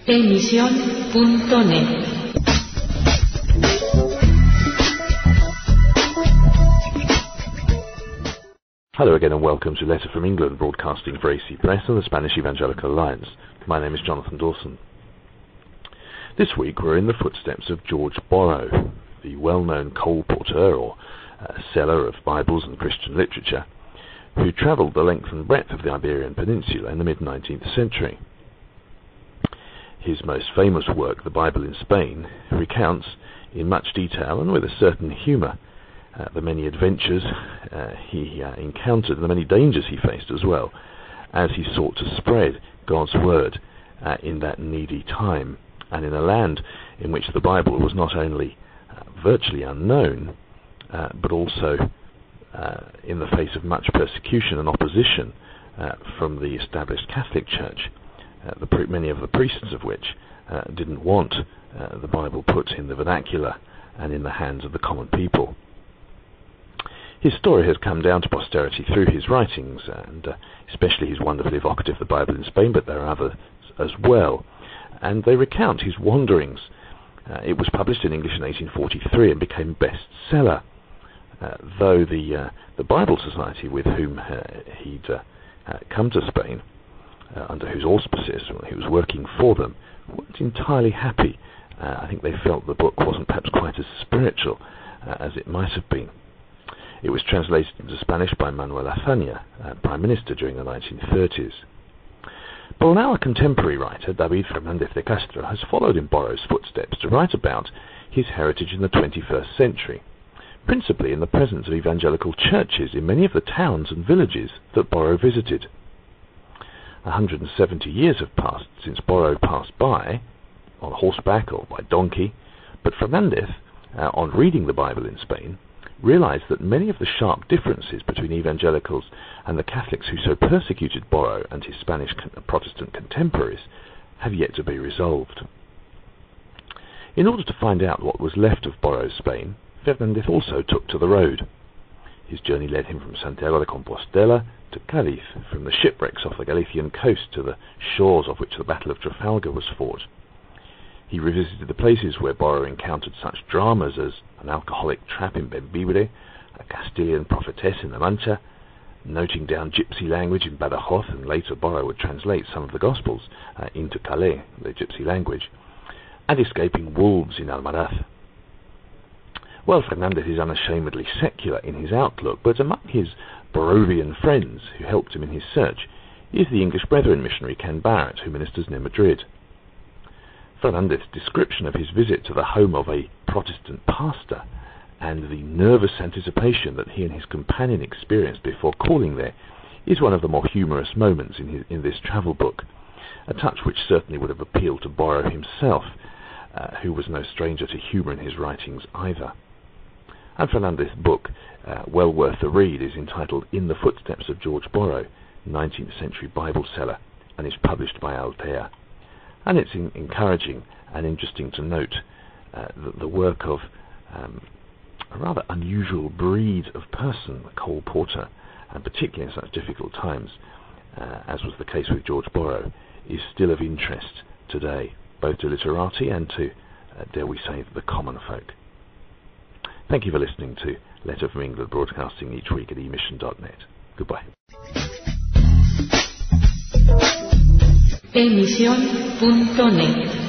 Emisión.net. Hello again and welcome to Letter from England, broadcasting for AC Press and the Spanish Evangelical Alliance. My name is Jonathan Dawson. This week we're in the footsteps of George Borrow, the well-known colporteur or seller of Bibles and Christian literature, who travelled the length and breadth of the Iberian peninsula in the mid-19th century. His most famous work, The Bible in Spain, recounts in much detail and with a certain humour the many adventures he encountered and the many dangers he faced as well, as he sought to spread God's word in that needy time, and in a land in which the Bible was not only virtually unknown, but also in the face of much persecution and opposition from the established Catholic Church, many of the priests of which didn't want the Bible put in the vernacular and in the hands of the common people. His story has come down to posterity through his writings, and especially his wonderful evocative, The Bible in Spain, but there are others as well. And they recount his wanderings. It was published in English in 1843 and became a bestseller, though the Bible Society with whom he'd come to Spain, under whose auspices he was working for them, weren't entirely happy. I think they felt the book wasn't perhaps quite as spiritual as it might have been. It was translated into Spanish by Manuel Azaña, Prime Minister during the 1930s. But now a contemporary writer, David Fernández de Castro, has followed in Borrow's footsteps to write about his heritage in the 21st century, principally in the presence of evangelical churches in many of the towns and villages that Borrow visited. 170 years have passed since Borrow passed by, on horseback or by donkey, but Fernández, on reading the Bible in Spain, realized that many of the sharp differences between evangelicals and the Catholics who so persecuted Borrow and his Spanish Protestant contemporaries have yet to be resolved. In order to find out what was left of Borrow's Spain, Fernández also took to the road. His journey led him from Santiago de Compostela to Cádiz, from the shipwrecks off the Galician coast to the shores of which the Battle of Trafalgar was fought. He revisited the places where Borrow encountered such dramas as an alcoholic trap in Bembibre, a Castilian prophetess in La Mancha, noting down gypsy language in Badajoz, and later Borrow would translate some of the Gospels into Calais, the gypsy language, and escaping wolves in Almaraz. Well, Fernández is unashamedly secular in his outlook, but among his Borrovian friends who helped him in his search is the English Brethren missionary Ken Barrett, who ministers near Madrid. Fernández's description of his visit to the home of a Protestant pastor and the nervous anticipation that he and his companion experienced before calling there is one of the more humorous moments in this travel book, a touch which certainly would have appealed to Borrow himself, who was no stranger to humour in his writings either. And Fernández's book, well worth a read, is entitled In the Footsteps of George Borrow, 19th Century Bible Seller, and is published by Altea. And it's encouraging and interesting to note the work of a rather unusual breed of person, the colporteur, and particularly in such difficult times, as was the case with George Borrow, is still of interest today, both to literati and to, dare we say, the common folk. Thank you for listening to Letter from England, broadcasting each week at emission.net. Goodbye. Emisión.net